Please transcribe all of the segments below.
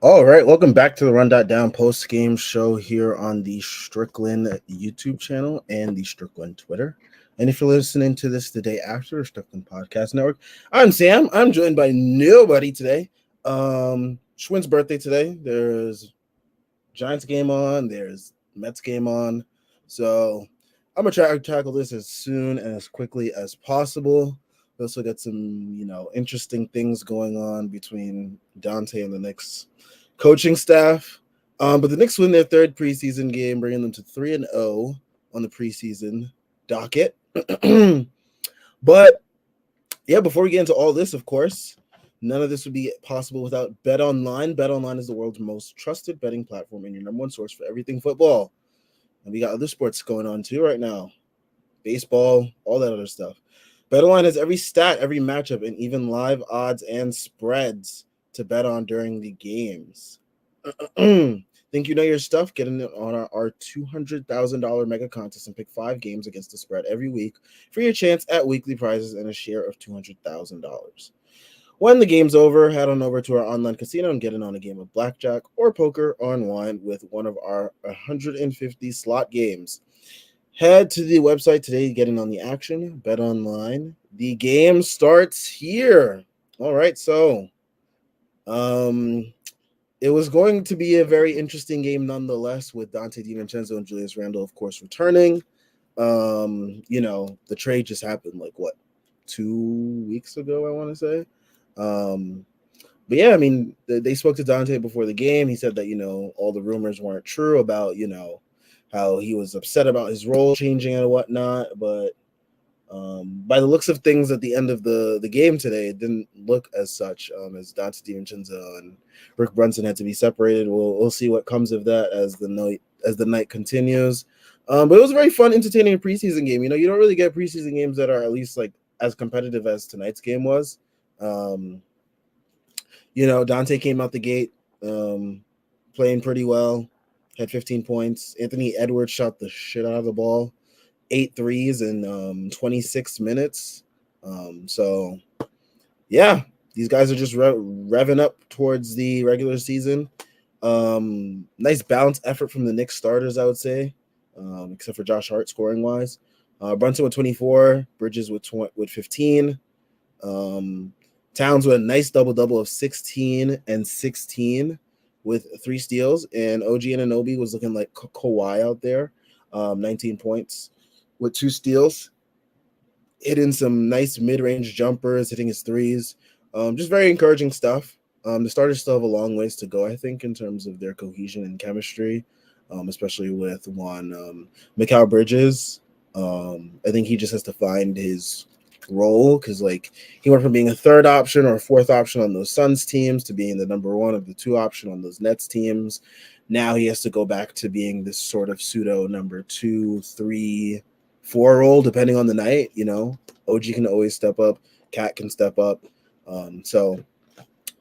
All right, welcome back to the Run.down post-game show here on the Strickland YouTube channel and the Strickland Twitter. And if you're listening to this the day after Strickland Podcast Network, I'm Sam. I'm joined by nobody today. Schwinn's birthday today. There's Giants game on. There's Mets game on. So I'm gonna try to tackle this as soon and as quickly as possible. We also got some, interesting things going on between Dante and the Knicks coaching staff. But the Knicks win their third preseason game, bringing them to 3-0 on the preseason docket. But yeah, before we get into all this, of course, none of this would be possible without Bet Online. Bet Online is the world's most trusted betting platform and your number one source for everything football. And we got other sports going on too right now, baseball, all that other stuff. BetOnline has every stat, every matchup, and even live odds and spreads to bet on during the games. Think you know your stuff? Get in on our $200,000 mega contest and pick 5 games against the spread every week for your chance at weekly prizes and a share of $200,000. When the game's over, head on over to our online casino and get in on a game of blackjack or poker or unwind with one of our 150 slot games. Head to the website today to get in on the action. Bet online. The game starts here. All right, so it was going to be a very interesting game nonetheless, with Dante DiVincenzo and Julius Randle, of course, returning. The trade just happened 2 weeks ago, I want to say. But yeah, I mean, they spoke to Dante before the game. He said that, all the rumors weren't true about, how he was upset about his role changing and whatnot. But by the looks of things at the end of the game today, it didn't look as such, as Dante DiVincenzo and Rick Brunson had to be separated. We'll see what comes of that as the night continues. But it was a very fun, entertaining preseason game. You don't really get preseason games that are at least as competitive as tonight's game was. Dante came out the gate playing pretty well, had 15 points. Anthony Edwards shot the shit out of the ball, 8 threes in 26 minutes. So, yeah, these guys are just revving up towards the regular season. Nice balanced effort from the Knicks starters, I would say, except for Josh Hart scoring-wise. Brunson with 24, Bridges with 15. Towns with a nice double-double of 16 and 16 with 3 steals. And OG Anunoby was looking like Kawhi out there, 19 points with 2 steals, hitting some nice mid-range jumpers, hitting his threes. Just very encouraging stuff. The starters still have a long ways to go, I think, in terms of their cohesion and chemistry, especially with Mikal Bridges. I think he just has to find his role, because he went from being a third option or a fourth option on those Suns teams to being the number 1 of the 2 option on those Nets teams. Now he has to go back to being this sort of pseudo number 2, 3, 4 role, depending on the night. OG can always step up, Cat can step up. So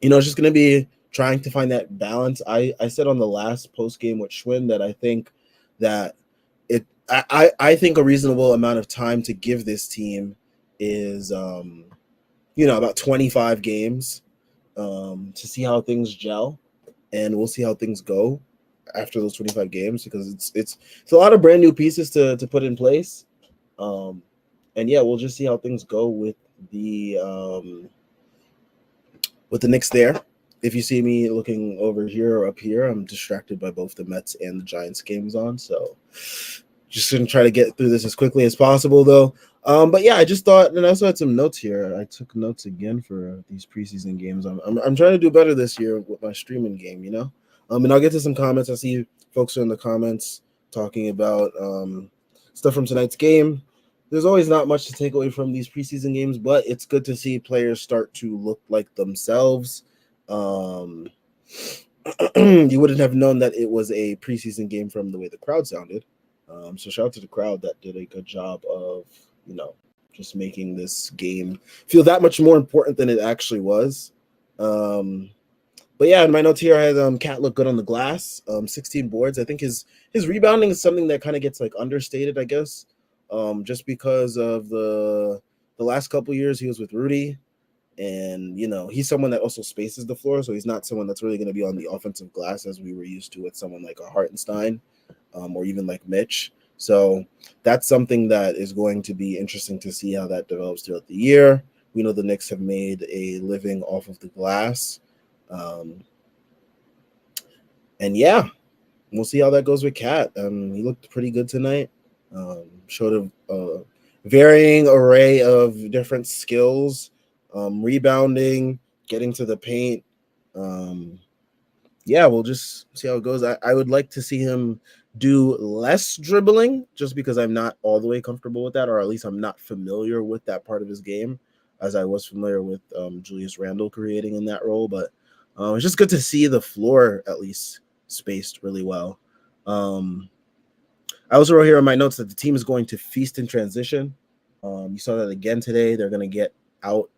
it's just going to be trying to find that balance. I said on the last post game with Schwinn that I think that I think a reasonable amount of time to give this team is about 25 games to see how things gel, and we'll see how things go after those 25 games, because it's a lot of brand new pieces to put in place. And yeah, we'll just see how things go with the Knicks there. If you see me looking over here or up here, I'm distracted by both the Mets and the Giants games on, so just gonna try to get through this as quickly as possible, though. But yeah, I just thought, and I also had some notes here. I took notes again for these preseason games. I'm trying to do better this year with my streaming game, and I'll get to some comments. I see folks are in the comments talking about stuff from tonight's game. There's always not much to take away from these preseason games, but it's good to see players start to look like themselves. You wouldn't have known that it was a preseason game from the way the crowd sounded. So shout out to the crowd that did a good job of, just making this game feel that much more important than it actually was. But yeah, in my notes here, I had Cat look good on the glass, 16 boards. I think his rebounding is something that kind of gets understated, I guess, just because of the last couple years he was with Rudy. And, he's someone that also spaces the floor. So he's not someone that's really going to be on the offensive glass as we were used to with someone like a Hartenstein or even like Mitch. So that's something that is going to be interesting to see how that develops throughout the year. We know the Knicks have made a living off of the glass. And yeah, we'll see how that goes with Cat. He looked pretty good tonight. Showed a varying array of different skills, rebounding, getting to the paint. We'll just see how it goes. I would like to see him do less dribbling just because I'm not all the way comfortable with that, or at least I'm not familiar with that part of his game as I was familiar with Julius Randle creating in that role. But it's just good to see the floor at least spaced really well. I also wrote here in my notes that the team is going to feast in transition. You saw that again today. They're going to get out,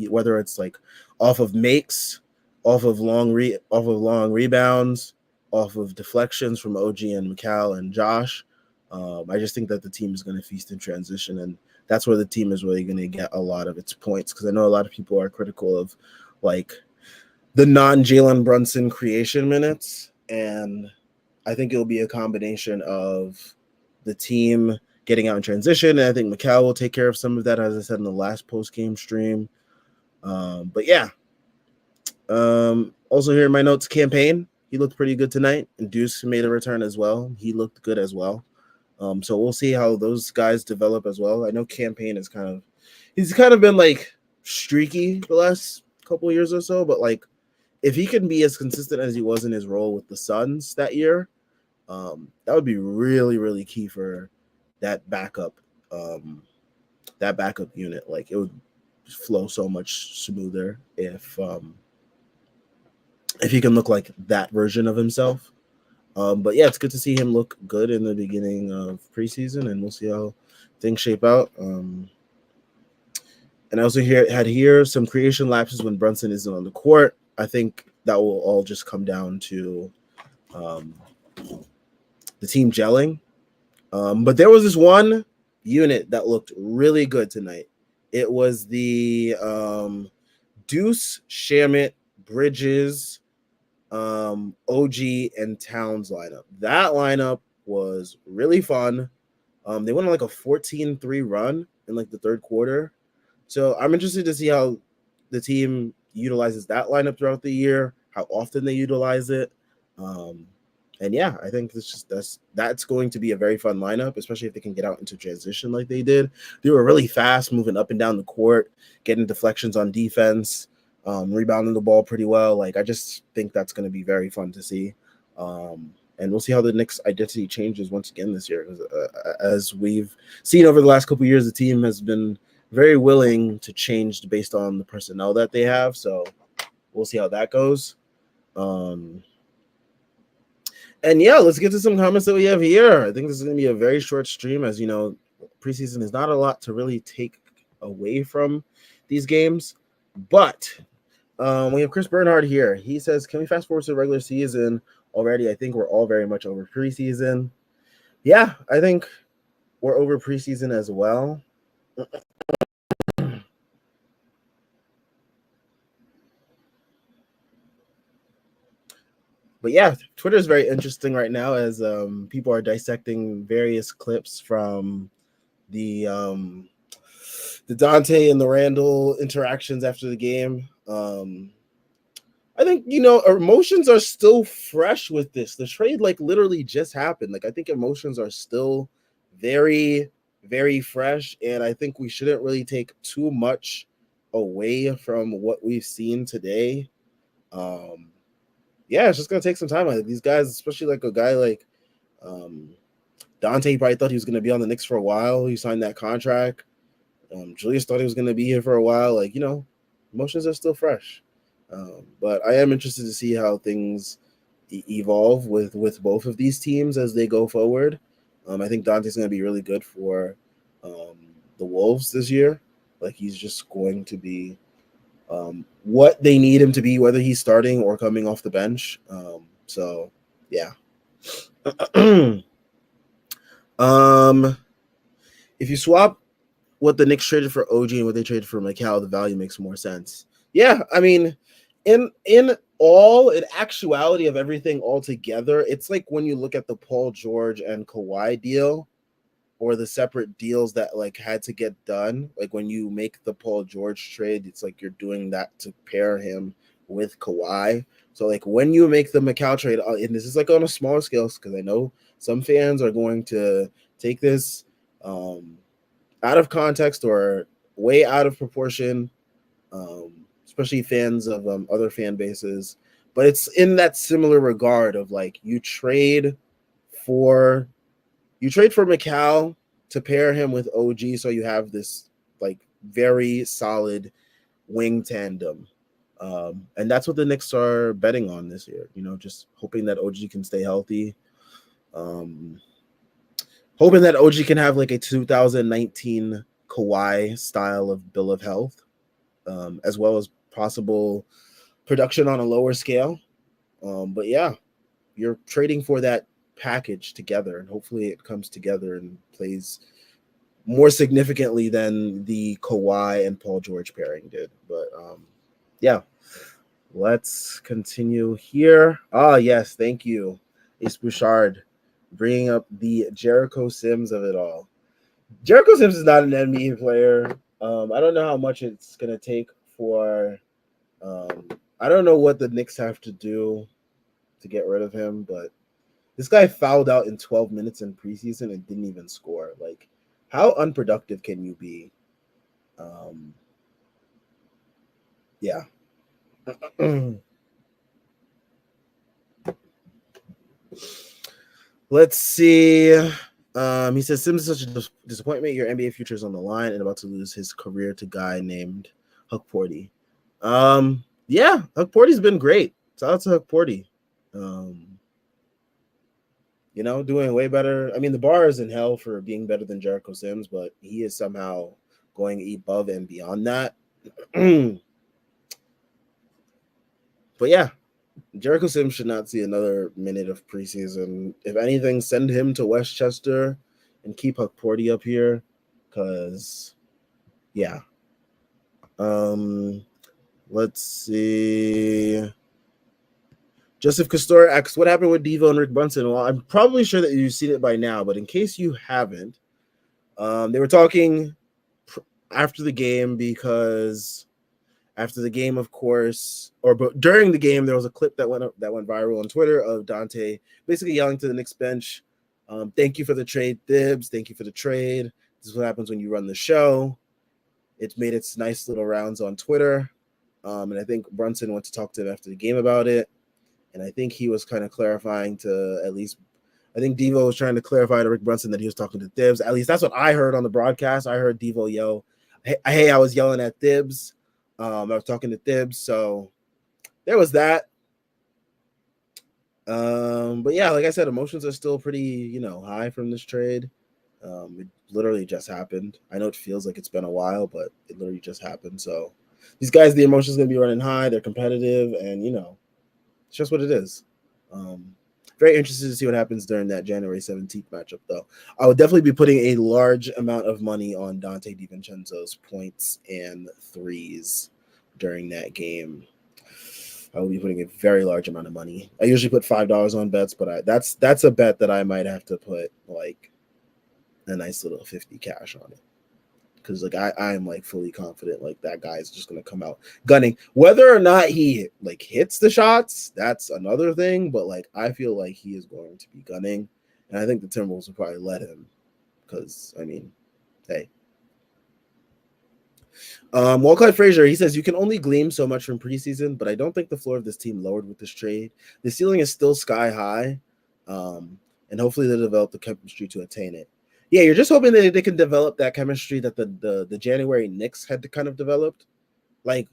whether it's like off of makes, off of long rebounds, off of deflections from OG and McCall and Josh. I just think that the team is going to feast in transition, and that's where the team is really going to get a lot of its points, because I know a lot of people are critical of like the non-Jalen Brunson creation minutes, and I think it'll be a combination of the team getting out in transition, and I think McCall will take care of some of that, as I said in the last post-game stream. But yeah. Also here in my notes, Campaign. He looked pretty good tonight, and Deuce made a return as well. He looked good as well. So we'll see how those guys develop as well. I know Campaign is he's kind of been like streaky the last couple of years or so, but like if he can be as consistent as he was in his role with the Suns that year, that would be really, really key for that backup unit. Like it would flow so much smoother if he can look like that version of himself. But yeah, it's good to see him look good in the beginning of preseason, and we'll see how things shape out. And I also had some creation lapses when Brunson isn't on the court. I think that will all just come down to the team gelling. But there was this one unit that looked really good tonight. It was the Deuce, Shamit, Bridges, OG, and Towns lineup. That lineup was really fun. They went on like a 14-3 run in like the third quarter. So I'm interested to see how the team utilizes that lineup throughout the year, how often they utilize it. And yeah, I think that's going to be a very fun lineup, especially if they can get out into transition like they did. They were really fast, moving up and down the court, getting deflections on defense, rebounding the ball pretty well. Like I just think that's going to be very fun to see. And we'll see how the Knicks' identity changes once again this year. As we've seen over the last couple of years, the team has been very willing to change based on the personnel that they have. So we'll see how that goes. And yeah, let's get to some comments that we have here. I think this is going to be a very short stream. As you know, preseason is not a lot to really take away from these games. But we have Chris Bernhard here. He says, can we fast forward to the regular season already? I think we're all very much over preseason. Yeah, I think we're over preseason as well. But yeah, Twitter is very interesting right now as people are dissecting various clips from the Dante and the Randall interactions after the game. I think, emotions are still fresh with this. The trade like literally just happened. Like I think emotions are still very, very fresh, and I think we shouldn't really take too much away from what we've seen today. Yeah, it's just gonna take some time. Like these guys, especially like a guy like Dante, probably thought he was gonna be on the Knicks for a while. He signed that contract. Julius thought he was gonna be here for a while. Like, emotions are still fresh. But I am interested to see how things evolve with both of these teams as they go forward. I think Dante's gonna be really good for the Wolves this year. Like he's just going to be what they need him to be, whether he's starting or coming off the bench. So yeah. If you swap what the Knicks traded for OG and what they traded for Mikal, the value makes more sense. Yeah, I mean, in actuality of everything all together, it's like when you look at the Paul George and Kawhi deal, or the separate deals that like had to get done. Like when you make the Paul George trade, it's like you're doing that to pair him with Kawhi. So like when you make the Mikal trade, and this is like on a smaller scale, because I know some fans are going to take this out of context or way out of proportion, especially fans of other fan bases. But it's in that similar regard of like for you trade for Mikal to pair him with OG, so you have this like very solid wing tandem. And that's what the Knicks are betting on this year. You know, just hoping that OG can stay healthy. Hoping that OG can have like a 2019 Kawhi style of bill of health, as well as possible production on a lower scale. But yeah, you're trading for that package together, and hopefully it comes together and plays more significantly than the Kawhi and Paul George pairing did. But yeah, let's continue here. Ah, yes, thank you, Ace Bouchard, bringing up the Jericho Sims of it all. Jericho Sims is not an NBA player. I don't know how much it's gonna take for. I don't know what the Knicks have to do to get rid of him, but this guy fouled out in 12 minutes in preseason and didn't even score. Like, how unproductive can you be? Yeah. Let's see. He says Sims is such a disappointment. Your NBA future is on the line and about to lose his career to guy named Huck Porty. Yeah, Huck Porty's been great. Shout out to Huck Porty. You know, doing way better. I mean, the bar is in hell for being better than Jericho Sims, but he is somehow going above and beyond that. But yeah, Jericho Sims should not see another minute of preseason. If anything, send him to Westchester and keep Huck Porty up here, because yeah. Let's see. Joseph Castor asks, what happened with Devo and Rick Brunson? Well, I'm probably sure that you've seen it by now, but in case you haven't, they were talking after the game, because after the game, of course, but during the game, there was a clip that went viral on Twitter of Dante basically yelling to the Knicks bench, "Thank you for the trade, Thibs. Thank you for the trade. This is what happens when you run the show." It's made its nice little rounds on Twitter, and I think Brunson went to talk to him after the game about it, and I think he was kind of clarifying to at least. I think Devo was trying to clarify to Rick Brunson that he was talking to Thibs. At least that's what I heard on the broadcast. I heard Devo yell, "Hey, I was yelling at Thibs. I was talking to Thibs." So there was that. But yeah, like I said, emotions are still pretty, high from this trade. It literally just happened. I know it feels like it's been a while, but it literally just happened. So these guys, the emotions are gonna be running high. They're competitive, and it's just what it is. Very interested to see what happens during that January 17th matchup, though. I would definitely be putting a large amount of money on Dante DiVincenzo's points and threes during that game. I will be putting a very large amount of money. I usually put $5 on bets, but that's a bet that I might have to put like a nice little 50 cash on it, because like I'm like fully confident like that guy is just gonna come out gunning. Whether or not he like hits the shots, that's another thing. But like I feel like he is going to be gunning, and I think the Timberwolves will probably let him, because I mean, hey. Walcott Frazier, he says, you can only glean so much from preseason, but I don't think the floor of this team lowered with this trade. The ceiling is still sky high, and hopefully they develop the chemistry to attain it. Yeah, you're just hoping that they can develop that chemistry that the January Knicks had to kind of developed. Like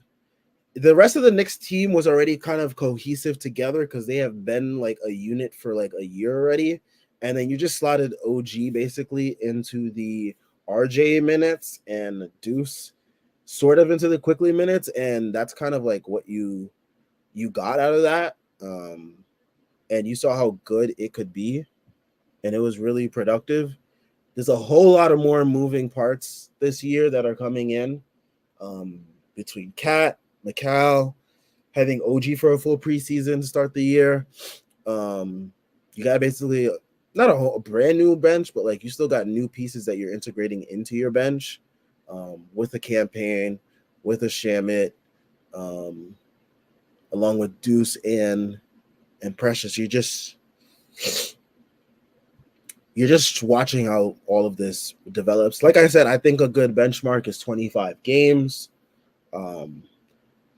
the rest of the Knicks team was already kind of cohesive together because they have been like a unit for like a year already. And then you just slotted OG basically into the RJ minutes and Deuce sort of into the Quickly minutes, and that's kind of like what you got out of that. And you saw how good it could be, and it was really productive. there's a whole lot of more moving parts this year that are coming in, between Cat, McCall, having OG for a full preseason to start the year. You got basically not a brand new bench, but like you still got new pieces that you're integrating into your bench, with a campaign, with a Shamit, along with Deuce and Precious. You're just watching how all of this develops. Like I said, I think a good benchmark is 25 games.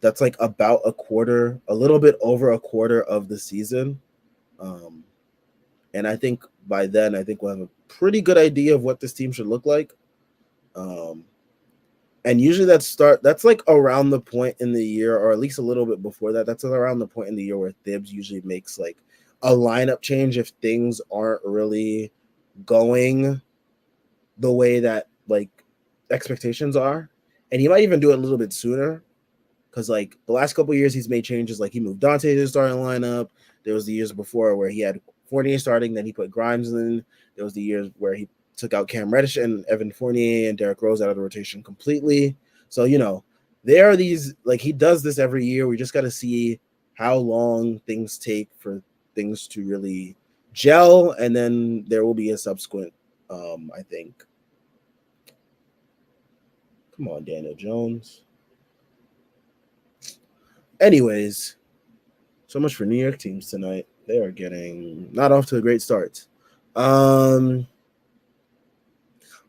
That's like about a quarter, a little bit over a quarter of the season. And I think by then, I think we'll have a pretty good idea of what this team should look like. And usually that's like around the point in the year, or at least a little bit before that. That's around the point in the year where Thibs usually makes like a lineup change if things aren't really going the way that like expectations are. And he might even do it a little bit sooner, because like the last couple of years he's made changes. Like he moved Dante to the starting lineup. There was the years before where he had Fournier starting, then he put Grimes in. There was the years where he took out Cam Reddish and Evan Fournier and Derrick Rose out of the rotation completely. So, there are these, like, he does this every year. We just got to see how long things take for things to really gel, and then there will be a subsequent, I think. Come on, Daniel Jones. Anyways, so much for New York teams tonight. They are getting not off to a great start.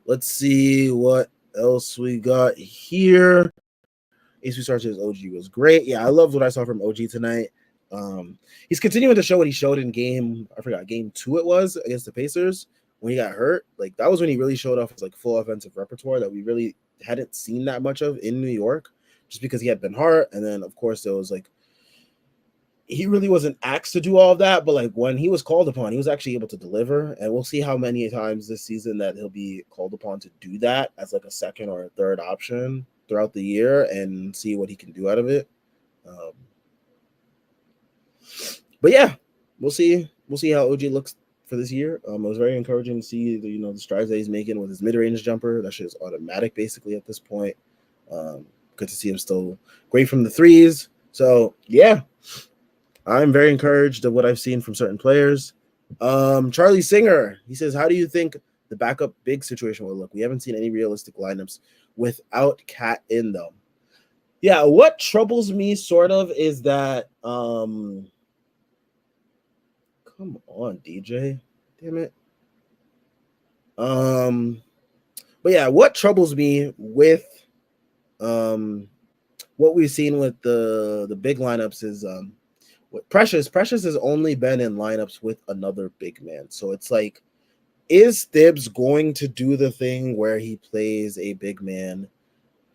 Let's see what else we got here. AC Starches OG was great. Yeah, I loved what I saw from OG tonight. He's continuing to show what he showed in game 2 it was against the Pacers when he got hurt. Like that was when he really showed off his like full offensive repertoire that we really hadn't seen that much of in New York, just because he had been hurt. And then of course there was like, he really wasn't asked to do all of that, but like when he was called upon, he was actually able to deliver. And we'll see how many times this season that he'll be called upon to do that as like a second or a third option throughout the year, and see what he can do out of it. But yeah, we'll see. We'll see how OG looks for this year. It was very encouraging to see the strides that he's making with his mid-range jumper. That shit is automatic basically at this point. Good to see him still great from the threes. So yeah, I'm very encouraged of what I've seen from certain players. Charlie Singer, he says, how do you think the backup big situation will look? We haven't seen any realistic lineups without Cat in them. Yeah, what troubles me sort of is that come on, DJ. Damn it. But yeah, what troubles me with what we've seen with the big lineups is with Precious has only been in lineups with another big man. So it's like, is Thibs going to do the thing where he plays a big man?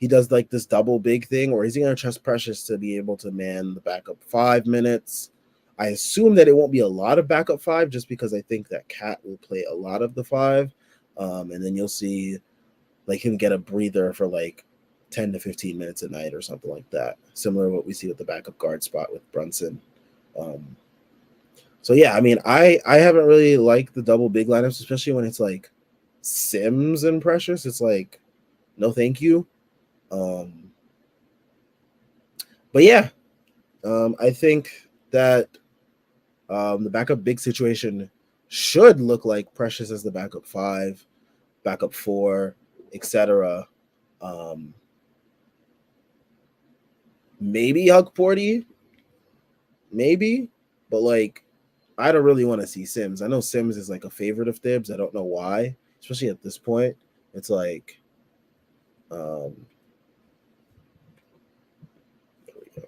He does like this double big thing, or is he going to trust Precious to be able to man the backup 5 minutes? I assume that it won't be a lot of backup 5, just because I think that Cat will play a lot of the 5. And then you'll see like him get a breather for like 10 to 15 minutes a night or something like that. Similar to what we see with the backup guard spot with Brunson. So yeah, I mean, I haven't really liked the double big lineups, especially when it's like Sims and Precious. It's like, no, thank you. But yeah, I think that the backup big situation should look like Precious as the backup 5, backup 4, etc. Maybe Huck Porty, maybe, but like I don't really want to see Sims. I know Sims is like a favorite of Thibs. I don't know why, especially at this point. It's like, there we go.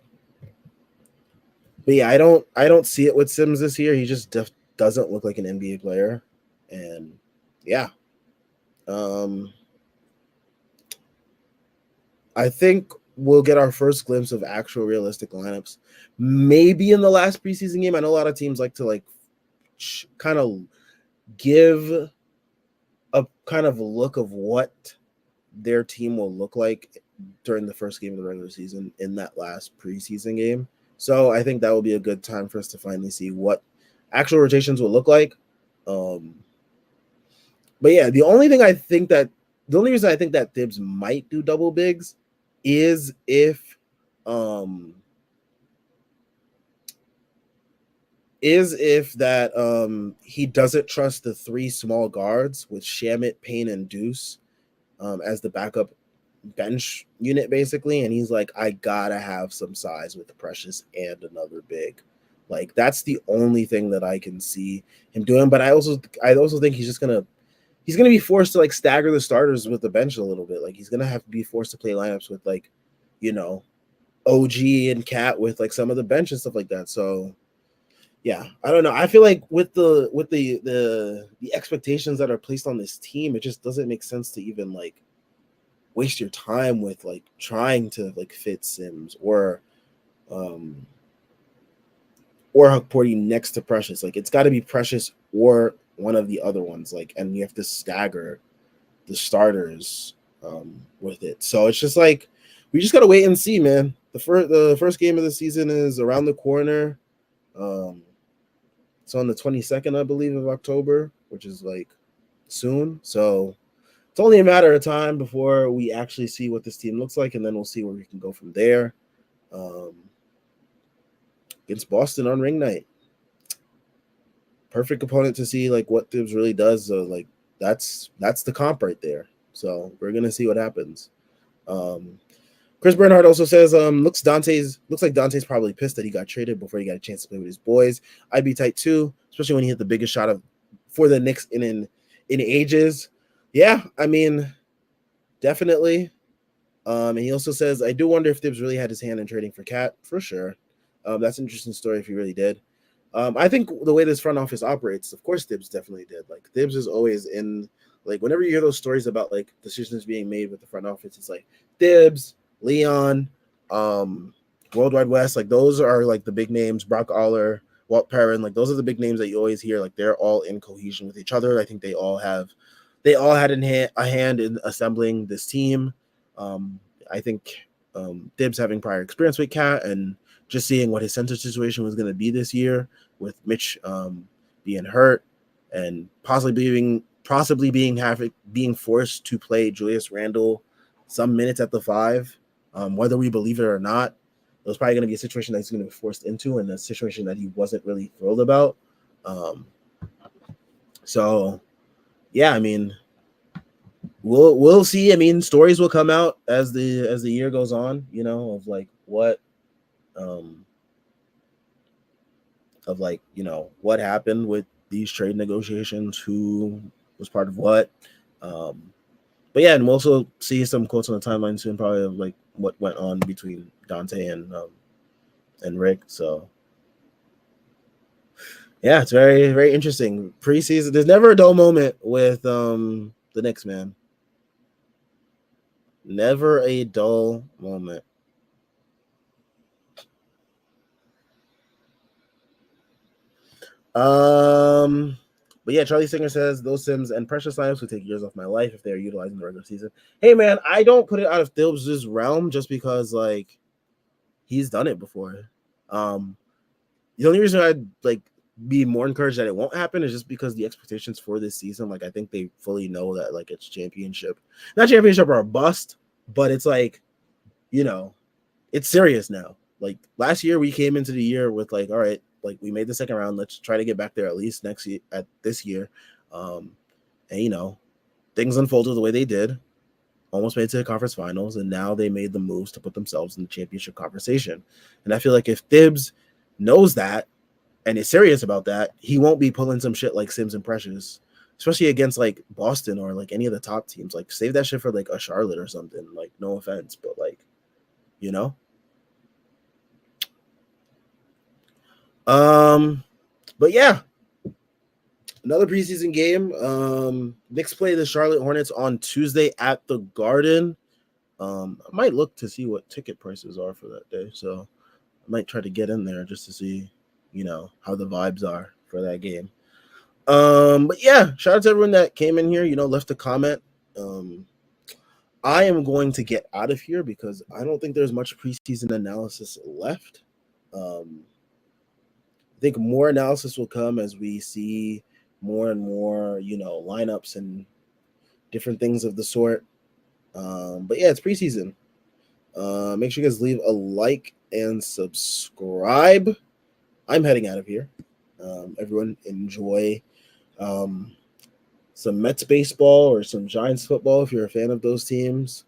But yeah, I don't see it with Sims this year. He just doesn't look like an NBA player, and yeah, I think we'll get our first glimpse of actual realistic lineups maybe in the last preseason game. I know a lot of teams like to like kind of give a kind of a look of what their team will look like during the first game of the regular season in that last preseason game. So I think that will be a good time for us to finally see what actual rotations will look like. But yeah, the only reason I think that Thibs might do double bigs is um if that he doesn't trust the three small guards with Shamit, Payne, and Deuce as the backup bench unit basically, and he's like, I gotta have some size with the Precious and another big. Like that's the only thing that I can see him doing. But I also think he's gonna be forced to like stagger the starters with the bench a little bit. Like he's gonna have to be forced to play lineups with like, you know, OG and Cat with like some of the bench and stuff like that. So yeah, I don't know. I feel like with the expectations that are placed on this team, it just doesn't make sense to even like waste your time with like trying to like fit Sims um or Hukporty next to Precious. Like it's got to be Precious or one of the other ones. Like, and you have to stagger the starters with it. So it's just like we just gotta wait and see, man. The first game of the season is around the corner. It's on the 22nd, I believe, of October, which is like soon. So it's only a matter of time before we actually see what this team looks like, and then we'll see where we can go from there. Um, Against Boston on ring night, perfect opponent to see like what Thibs really does. So like that's the comp right there. So we're gonna see what happens. Chris Bernhardt also says, looks like Dante's probably pissed that he got traded before he got a chance to play with his boys. I'd be tight too, especially when he hit the biggest shot for the Knicks in ages. Yeah, I mean, definitely. And he also says, I do wonder if Thibs really had his hand in trading for Cat, for sure. That's an interesting story if he really did. I think the way this front office operates, of course, Thibs definitely did. Like Thibs is always in, like whenever you hear those stories about like decisions being made with the front office, it's like Thibs, Leon, World Wide West, like those are like the big names. Brock Aller, Walt Perrin, like those are the big names that you always hear. Like they're all in cohesion with each other. I think they all had a hand in assembling this team. I think Dibs having prior experience with Cat and just seeing what his center situation was going to be this year with Mitch being hurt and possibly being forced to play Julius Randle some minutes at the 5, whether we believe it or not. It was probably going to be a situation that he's going to be forced into, and a situation that he wasn't really thrilled about. So, yeah, I mean, we'll see. I mean, stories will come out as the year goes on. You know, of like what, what happened with these trade negotiations, who was part of what. But yeah, and we'll also see some quotes on the timeline soon, probably of like what went on between Dante and Rick. So yeah, it's very, very interesting. Preseason, there's never a dull moment with the Knicks, man. Never a dull moment. But yeah, Charlie Singer says those Sims and Precious lineups would take years off my life if they are utilizing the regular season. Hey man, I don't put it out of Thibs' realm just because like he's done it before. The only reason I'd like be more encouraged that it won't happen is just because the expectations for this season, like I think they fully know that like it's championship, not championship or a bust, but it's like, you know, it's serious now. Like last year, we came into the year with like, all right, like we made the second round. Let's try to get back there at least next year, at this year. And things unfolded the way they did. Almost made it to the conference finals, and now they made the moves to put themselves in the championship conversation. And I feel like if Thibs knows that and is serious about that, he won't be pulling some shit like Sims and Precious, especially against like Boston or like any of the top teams. Like save that shit for like a Charlotte or something. Like no offense, but like, you know. But yeah, another preseason game. Knicks play the Charlotte Hornets on Tuesday at the Garden. I might look to see what ticket prices are for that day. So I might try to get in there just to see, how the vibes are for that game. But yeah, shout out to everyone that came in here, left a comment. I am going to get out of here because I don't think there's much preseason analysis left. I think more analysis will come as we see more and more, lineups and different things of the sort. But yeah, it's preseason. Make sure you guys leave a like and subscribe. I'm heading out of here. Everyone enjoy some Mets baseball or some Giants football if you're a fan of those teams,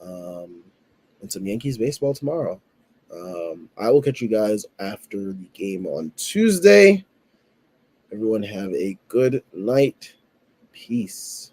and some Yankees baseball tomorrow. I will catch you guys after the game on Tuesday. Everyone have a good night. Peace.